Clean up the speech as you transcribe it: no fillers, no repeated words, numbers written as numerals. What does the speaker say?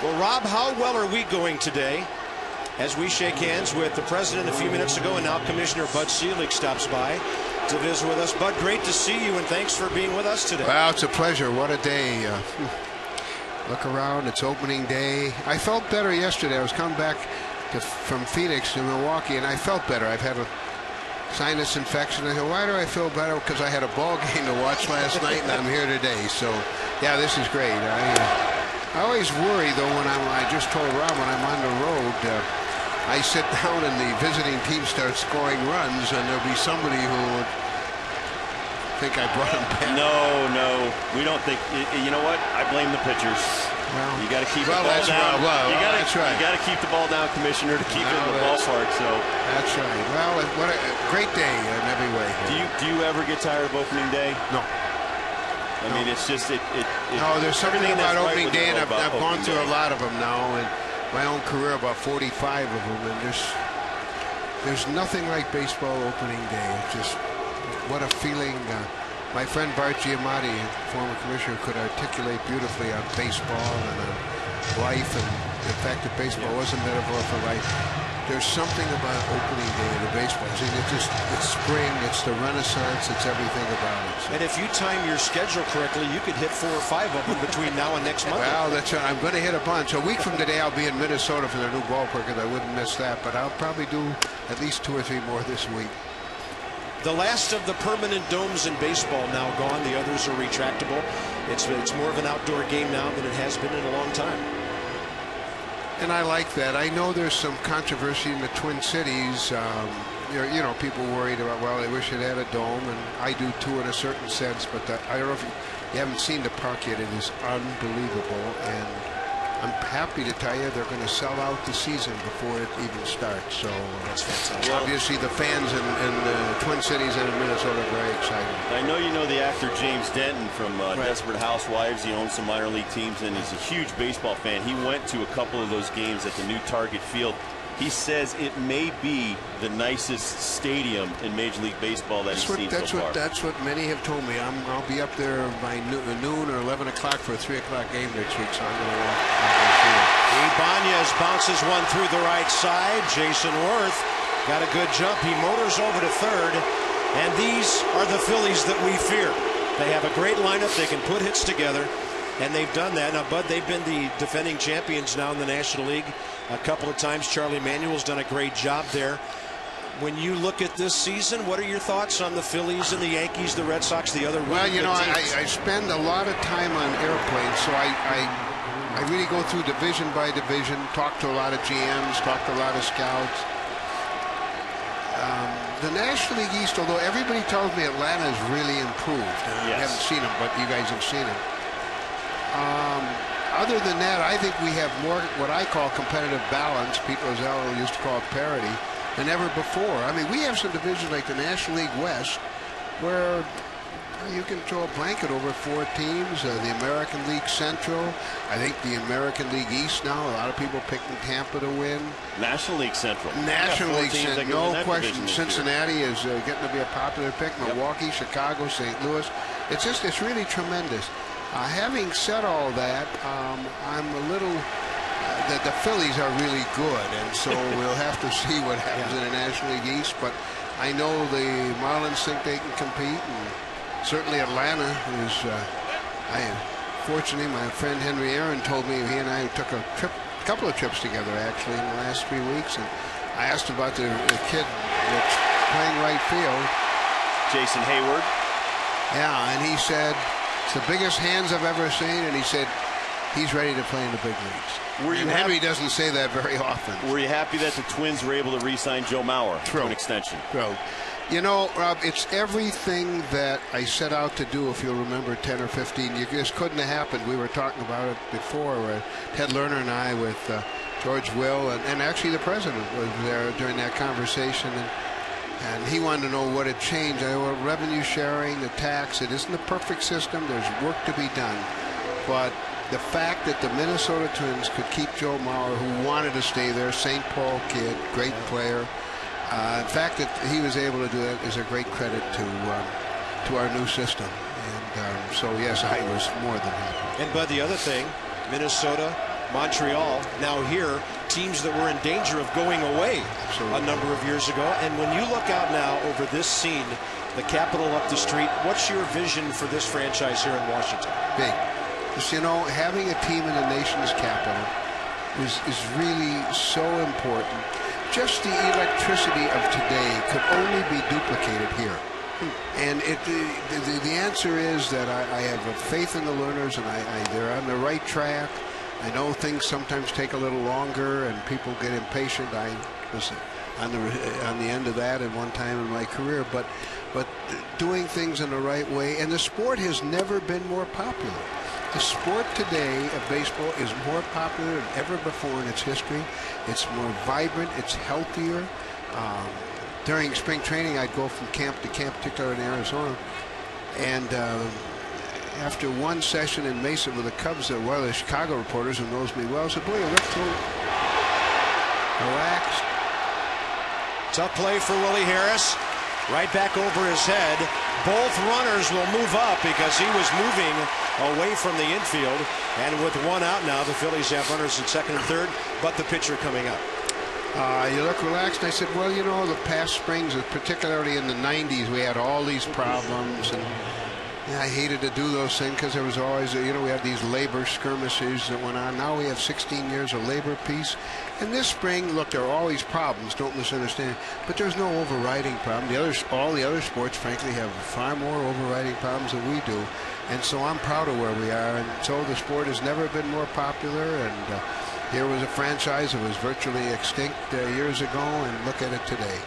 Well, Rob, how well are we going today? As we shake hands with the president a few minutes ago, and now Commissioner Bud Selig stops by to visit with us. Bud, great to see you, and thanks for being with us today. Well, it's a pleasure. What a day. Look around. It's opening day. I felt better yesterday. I was coming back from Phoenix to Milwaukee, and I felt better. I've had a sinus infection. I said, why do I feel better? Because I had a ball game to watch last night, and I'm here today. So, yeah, this is great. I always worry, though, when I just told Rob, when I'm on the road, I sit down and the visiting team starts scoring runs, and there'll be somebody who would think I brought him back. No, we don't think. You know what? I blame the pitchers. Well, you got to keep the ball down. That's right. You got to keep the ball down, Commissioner, to keep it in the ballpark. So that's right. Well, what a great day in every way. Do you ever get tired of opening day? No. I mean, it's just no, there's something about opening day, and I've gone through a lot of them now in my own career, about 45 of them, and there's nothing like baseball opening day. It's just what a feeling. My friend Bart Giamatti, former commissioner, could articulate beautifully on baseball and on life, and the fact that baseball was a metaphor for life. There's something about opening day of the baseball. See, it's spring, it's the renaissance, it's everything about it. So. And if you time your schedule correctly, you could hit 4 or 5 of them between now and next month. Well, that's right. I'm going to hit a bunch. A week from today, I'll be in Minnesota for their new ballpark, and I wouldn't miss that. But I'll probably do at least 2 or 3 more this week. The last of the permanent domes in baseball now gone. The others are retractable. It's more of an outdoor game now than it has been in a long time. And I like that. I know there's some controversy in the Twin Cities. You know, people worried about, well, they wish it had a dome, and I do too in a certain sense. But I don't know if you haven't seen the park yet. It is unbelievable, and I'm happy to tell you they're going to sell out the season before it even starts. So that's fantastic. Obviously, the fans in the Twin Cities and in Minnesota are very excited. I know you know the actor James Denton from Desperate Housewives. He owns some minor league teams, and he's a huge baseball fan. He went to a couple of those games at the new Target Field. He says it may be the nicest stadium in Major League Baseball that he's seen so far. That's what many have told me. I'll be up there by noon or 11 o'clock for a 3 o'clock game next week, so I'm going to walk. Ibanez bounces one through the right side. Jason Worth got a good jump. He motors over to third, and these are the Phillies that we fear. They have a great lineup. They can put hits together, and they've done that. Now, Bud, they've been the defending champions now in the National League a couple of times. Charlie Manuel's done a great job there. When you look at this season, what are your thoughts on the Phillies and the Yankees, the Red Sox, the other? Well, you know, I spend a lot of time on airplanes, so I really go through division by division, talk to a lot of GMs, talk to a lot of scouts. The National League East, although everybody tells me Atlanta's really improved. I haven't seen them, but you guys have seen them. Other than that, I think we have more what I call competitive balance. Pete Rozelle used to call it parity than ever before. I mean, we have some divisions like the National League West where you can throw a blanket over 4 teams. The American League Central. I think the American League East now, a lot of people picking Tampa to win. National League Central. National League Central, no question. Cincinnati is getting to be a popular pick. Milwaukee, Chicago, St. Louis. It's really tremendous. Having said all that, I'm a little. The Phillies are really good, and so we'll have to see what happens in the National League East. But I know the Marlins think they can compete, and certainly Atlanta is. Fortunately, my friend Henry Aaron told me he and I took a couple of trips together actually in the last 3 weeks, and I asked him about the kid that's playing right field, Jason Hayward. Yeah, and he said it's the biggest hands I've ever seen, and he said he's ready to play in the big leagues. Henry doesn't say that very often. Were you happy that the Twins were able to re-sign Joe Mauer for an extension? You know, Rob, it's everything that I set out to do, if you'll remember 10 or 15. You just couldn't have happened. We were talking about it before, Ted Lerner and I with George Will, and actually the president was there during that conversation. And he wanted to know what had changed. Revenue sharing, the tax, it isn't a perfect system. There's work to be done. But the fact that the Minnesota Twins could keep Joe Mauer, who wanted to stay there, St. Paul kid, great player. The fact that he was able to do that is a great credit to our new system. And so, yes, I was more than happy. And, Bud, the other thing, Minnesota Montreal, now here, teams that were in danger of going away a number of years ago. And when you look out now over this scene, the Capitol up the street, what's your vision for this franchise here in Washington? Big. Just, you know, having a team in the nation's capital is really so important. Just the electricity of today could only be duplicated here. And the answer is that I have a faith in the learners, and they're on the right track. I know things sometimes take a little longer, and people get impatient. I was on the end of that at one time in my career, but doing things in the right way. And the sport has never been more popular. The sport today of baseball is more popular than ever before in its history. It's more vibrant. It's healthier. During spring training, I'd go from camp to camp, particularly in Arizona. And after one session in Mesa with the Cubs, one of the Chicago reporters who knows me well said, "Boy, you look so relaxed." Tough play for Willie Harris. Right back over his head. Both runners will move up because he was moving away from the infield. And with one out now, the Phillies have runners in second and third, but the pitcher coming up. You look relaxed. And I said, well, you know, the past springs, particularly in the 90s, we had all these problems. And I hated to do those things because there was always, you know, we had these labor skirmishes that went on. Now we have 16 years of labor peace. And this spring, look, there are always problems, don't misunderstand, but there's no overriding problem. All the other sports, frankly, have far more overriding problems than we do. And so I'm proud of where we are. And so the sport has never been more popular. And here was a franchise that was virtually extinct years ago, and look at it today.